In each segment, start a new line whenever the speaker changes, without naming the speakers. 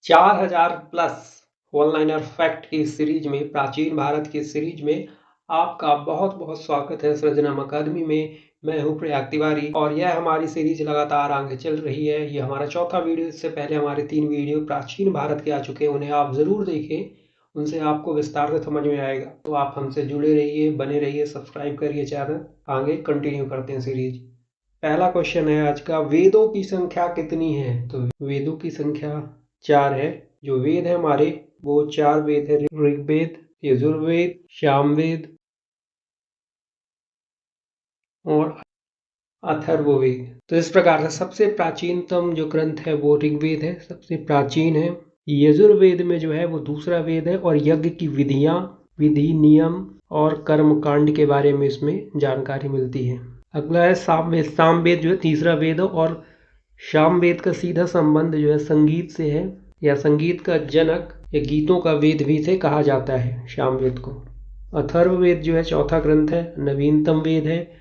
4000 plus one-liner fact की series में, प्राचीन भारत की सीरीज में आपका बहुत बहुत स्वागत है सृजनम अकादमी में। मैं हूं प्रयाग तिवारी और यह हमारी सीरीज लगातार आगे चल रही है। ये हमारा चौथा वीडियो। इससे पहले हमारे 3 वीडियो प्राचीन भारत के आ चुके हैं, उन्हें आप जरूर देखें, उनसे आपको विस्तार से समझ में आएगा। तो आप हमसे जुड़े रहिए, बने रहिए, सब्सक्राइब करिए चैनल। आगे कंटिन्यू करते हैं सीरीज। पहला क्वेश्चन है आज का, वेदों की संख्या कितनी है? तो वेदों की संख्या 4 है। जो वेद है हमारे वो 4 वेद है, ऋग्वेद, यजुर्वेद, सामवेद और अथर्ववेद। तो इस प्रकार से सबसे प्राचीनतम जो ग्रंथ है वो ऋग्वेद है, सबसे प्राचीन है। यजुर्वेद में जो है वो दूसरा वेद है और यज्ञ की विधियां, विधि, नियम और कर्म कांड के बारे में इसमें जानकारी मिलती है। अगला है सामवेद। सामवेद जो है तीसरा वेद है और सामवेद का सीधा संबंध जो है संगीत से है, या संगीत का जनक या गीतों का वेद भी से कहा जाता है सामवेद को। अथर्ववेद जो है चौथा ग्रंथ है, नवीनतम वेद है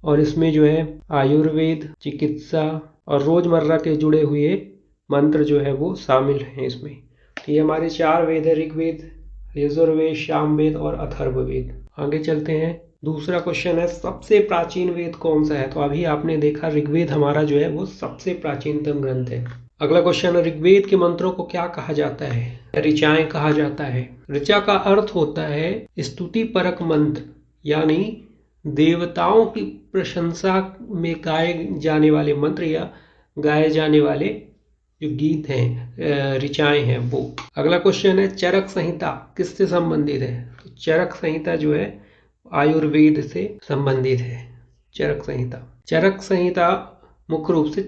और इसमें जो है आयुर्वेद, चिकित्सा और रोजमर्रा के जुड़े हुए मंत्र जो है वो शामिल हैं इसमें। तो ये हमारे 4 वेद है, ऋग्वेद, यजुर्वेद, सामवेद और अथर्ववेद। आगे चलते हैं। दूसरा क्वेश्चन है, सबसे प्राचीन वेद कौन सा है? तो अभी आपने देखा ऋग्वेद हमारा जो है वो सबसे प्राचीनतम ग्रंथ है। अगला क्वेश्चन है, ऋग्वेद के मंत्रों को क्या कहा जाता है? ऋचाएं कहा जाता है। ऋचा का अर्थ होता है स्तुति परक मंत्र, यानी देवताओं की प्रशंसा में गाए जाने वाले मंत्र या गाए जाने वाले जो गीत हैं, ऋचाएं हैं वो। अगला क्वेश्चन है, चरक संहिता किससे संबंधित है? तो चरक संहिता जो है आयुर्वेद से संबंधित है। चरक संहिता मुख्य रूप से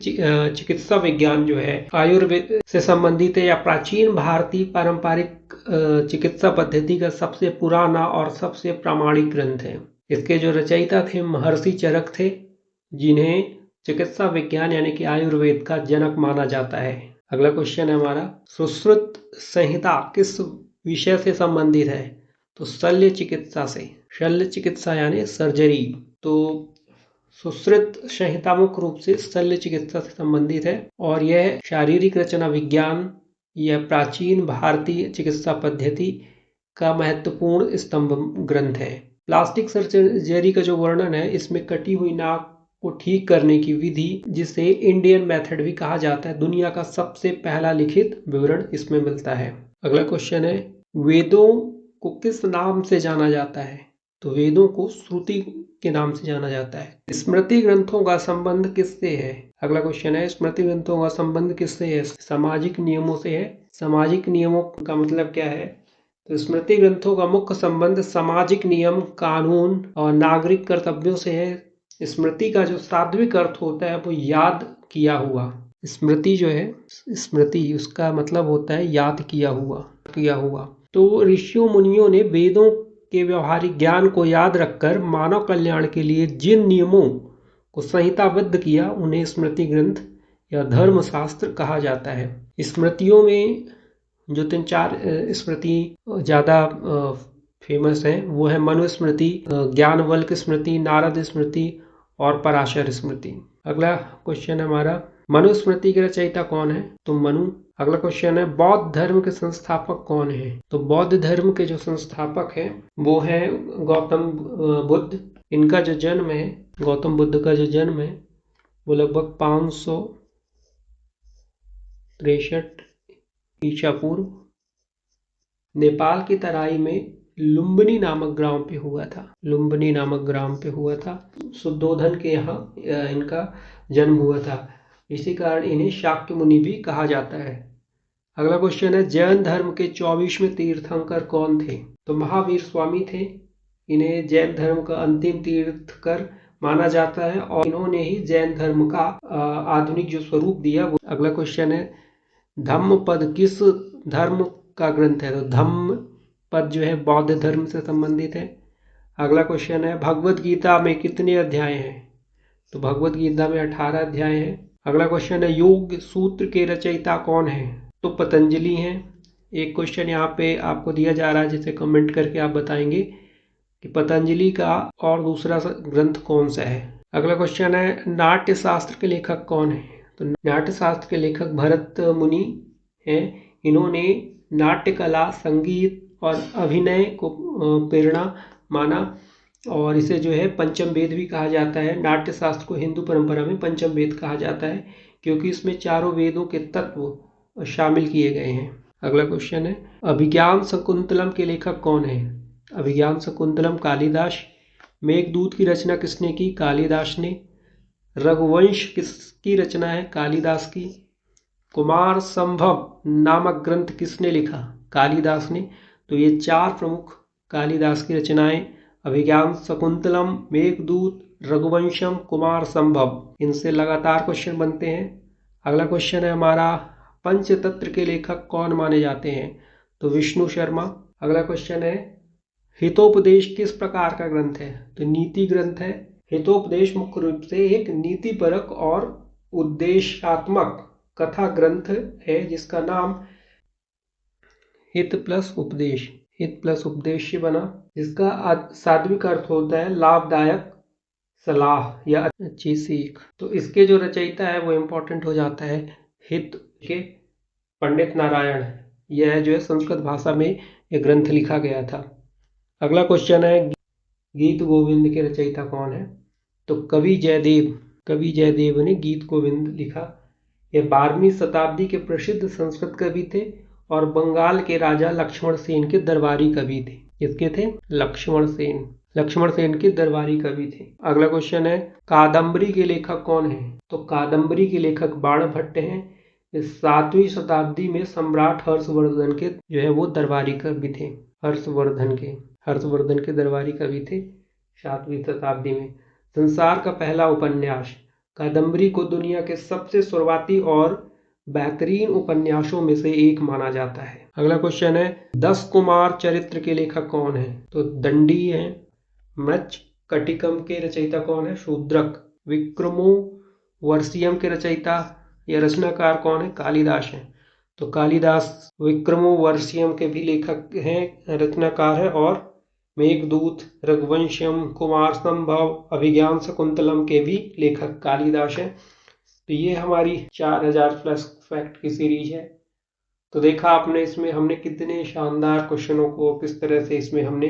चिकित्सा विज्ञान जो है आयुर्वेद से संबंधित है, या प्राचीन भारतीय पारंपरिक चिकित्सा पद्धति का सबसे पुराना और सबसे प्रामाणिक ग्रंथ है। इसके जो रचयिता थे महर्षि चरक थे, जिन्हें चिकित्सा विज्ञान यानी कि आयुर्वेद का जनक माना जाता है। अगला क्वेश्चन है हमारा, सुश्रुत संहिता किस विषय से संबंधित है? तो शल्य चिकित्सा से। शल्य चिकित्सा यानी सर्जरी। तो सुश्रुत संहिता मुख्य रूप से शल्य चिकित्सा से संबंधित है और यह शारीरिक रचना विज्ञान या प्राचीन भारतीय चिकित्सा पद्धति का महत्वपूर्ण स्तंभ ग्रंथ है। प्लास्टिक सर्जरी का जो वर्णन है, इसमें कटी हुई नाक को ठीक करने की विधि, जिसे इंडियन मेथड भी कहा जाता है, दुनिया का सबसे पहला लिखित विवरण इसमें मिलता है। अगला क्वेश्चन है, वेदों को किस नाम से जाना जाता है? तो वेदों को श्रुति के नाम से जाना जाता है। स्मृति ग्रंथों का संबंध किससे है? अगला क्वेश्चन है, स्मृति ग्रंथों का संबंध किससे है? सामाजिक नियमों से है। सामाजिक नियमों का मतलब क्या है? तो स्मृति ग्रंथों का मुख्य संबंध सामाजिक नियम, कानून और नागरिक कर्तव्यों से है। स्मृति का जो सात्विक अर्थ होता है वो याद किया हुआ। स्मृति जो है, स्मृति उसका मतलब होता है याद किया हुआ। तो ऋषियों मुनियों ने वेदों के व्यवहारिक ज्ञान को याद रखकर मानव कल्याण के लिए जिन नियमों को संहिताबद्ध किया, उन्हें स्मृति ग्रंथ या धर्मशास्त्र कहा जाता है। स्मृतियों में जो 3-4 स्मृति ज़्यादा फेमस हैं वो है मनुस्मृति, ज्ञानवल्क्य स्मृति, नारद स्मृति और पराशर स्मृति। अगला क्वेश्चन है हमारा, मनुस्मृति के रचयिता कौन है? तो मनु। अगला क्वेश्चन है, बौद्ध धर्म के संस्थापक कौन है? तो बौद्ध धर्म के जो संस्थापक हैं वो है गौतम बुद्ध। इनका जो जन्म है, गौतम बुद्ध का जो जन्म है वो लगभग 563 ईसा पूर्व नेपाल की तराई में लुम्बिनी नामक ग्राम पे हुआ था। शुद्धोधन के यहाँ इनका जन्म हुआ था। इसी कारण इन्हें शाक्य मुनि भी कहा जाता है। अगला क्वेश्चन है, जैन धर्म के 24वें तीर्थंकर कौन थे? तो महावीर स्वामी थे। इन्हें जैन धर्म का अंतिम तीर्थंकर माना जाता है और इन्होंने ही जैन धर्म का आधुनिक जो स्वरूप दिया वो। अगला क्वेश्चन है, धम्मपद किस धर्म का ग्रंथ है? तो धम्मपद जो है बौद्ध धर्म से संबंधित है। अगला क्वेश्चन है, भगवत गीता में कितने अध्याय हैं? तो भगवत गीता में 18 अध्याय हैं। अगला क्वेश्चन है, योग सूत्र के रचयिता कौन है? तो पतंजलि हैं। एक क्वेश्चन यहाँ पे आपको दिया जा रहा है जिसे कमेंट करके आप बताएंगे कि पतंजलि का और दूसरा ग्रंथ कौन सा है। अगला क्वेश्चन है, नाट्य शास्त्र के लेखक कौन है? तो नाट्य शास्त्र के लेखक भरत मुनि हैं। इन्होंने नाट्य कला, संगीत और अभिनय को प्रेरणा माना और इसे जो है पंचम वेद भी कहा जाता है। नाट्य शास्त्र को हिंदू परंपरा में पंचम वेद कहा जाता है क्योंकि इसमें चारों वेदों के तत्व शामिल किए गए हैं। अगला क्वेश्चन है, अभिज्ञान शकुंतलम के लेखक कौन है? अभिज्ञान शकुंतलम कालिदास। मेघदूत की रचना किसने की? कालिदास ने। रघुवंश किसकी रचना है? कालिदास की। कुमार संभव नामक ग्रंथ किसने लिखा? कालिदास ने। तो ये चार प्रमुख कालिदास की रचनाएं, अभिज्ञान शकुंतलम, मेघदूत, रघुवंशम, कुमार संभव, इनसे लगातार क्वेश्चन बनते हैं। अगला क्वेश्चन है हमारा, पंचतंत्र के लेखक कौन माने जाते हैं? तो विष्णु शर्मा। अगला क्वेश्चन है, हितोपदेश किस प्रकार का ग्रंथ है? तो नीति ग्रंथ है। हितोपदेश मुख्य रूप से एक नीतिपरक और उद्देश्यात्मक कथा ग्रंथ है जिसका नाम हित प्लस उपदेश, हित प्लस उपदेश से बना, जिसका सात्विक अर्थ होता है लाभदायक सलाह या अच्छी सीख। तो इसके जो रचयिता है वो इम्पोर्टेंट हो जाता है हित के पंडित नारायण। यह जो है संस्कृत भाषा में यह ग्रंथ लिखा गया था। अगला क्वेश्चन है, गीत गोविंद के रचयिता कौन है? तो कवि जयदेव। कवि जयदेव ने गीत गोविंद लिखा। ये 12वीं शताब्दी के प्रसिद्ध संस्कृत कवि थे और बंगाल के राजा लक्ष्मण सेन के दरबारी कवि थे। किसके थे? लक्ष्मण सेन। लक्ष्मण सेन के दरबारी कवि थे। अगला क्वेश्चन है, कादम्बरी के लेखक कौन है? तो कादम्बरी के लेखक बाणभट्ट हैं। इस 7वीं शताब्दी में सम्राट हर्षवर्धन के जो है वो दरबारी कवि थे। हर्षवर्धन के दरबारी कवि थे 7वीं शताब्दी में। संसार का पहला उपन्यास। कादम्बरी को दुनिया के सबसे शुरुआती और बेहतरीन उपन्यासों में से एक माना जाता है। अगला क्वेश्चन है, 10 कुमार चरित्र के लेखक कौन है? तो दंडी है। मृच्छकटिकम के रचयिता कौन है? शूद्रक। विक्रमोर्वशीयम के रचयिता या रचनाकार कौन है? कालिदास है। तो कालिदास विक्रमोर्वशीयम के भी लेखक हैं, रचनाकार है, और मेघदूत, रघुवंशम, कुमार संभव, अभिज्ञान शकुंतलम के भी लेखक कालिदास हैं। तो ये हमारी 4000 प्लस फैक्ट की सीरीज है। तो देखा आपने इसमें हमने कितने शानदार क्वेश्चनों को किस तरह से इसमें हमने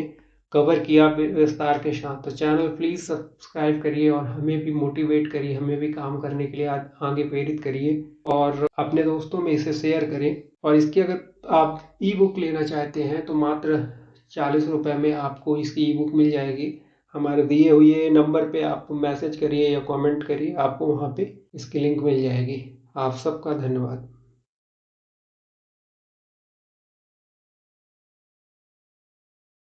कवर किया विस्तार के साथ। तो चैनल प्लीज़ सब्सक्राइब करिए और हमें भी मोटिवेट करिए, हमें भी काम करने के लिए आगे प्रेरित करिए और अपने दोस्तों में इसे शेयर करें। और इसकी अगर आप ई बुक लेना चाहते हैं तो मात्र 40 रुपये में आपको इसकी ई बुक मिल जाएगी। हमारे दिए हुए नंबर पे आप मैसेज करिए या कमेंट करिए, आपको वहाँ पे इसकी लिंक मिल जाएगी। आप सबका धन्यवाद।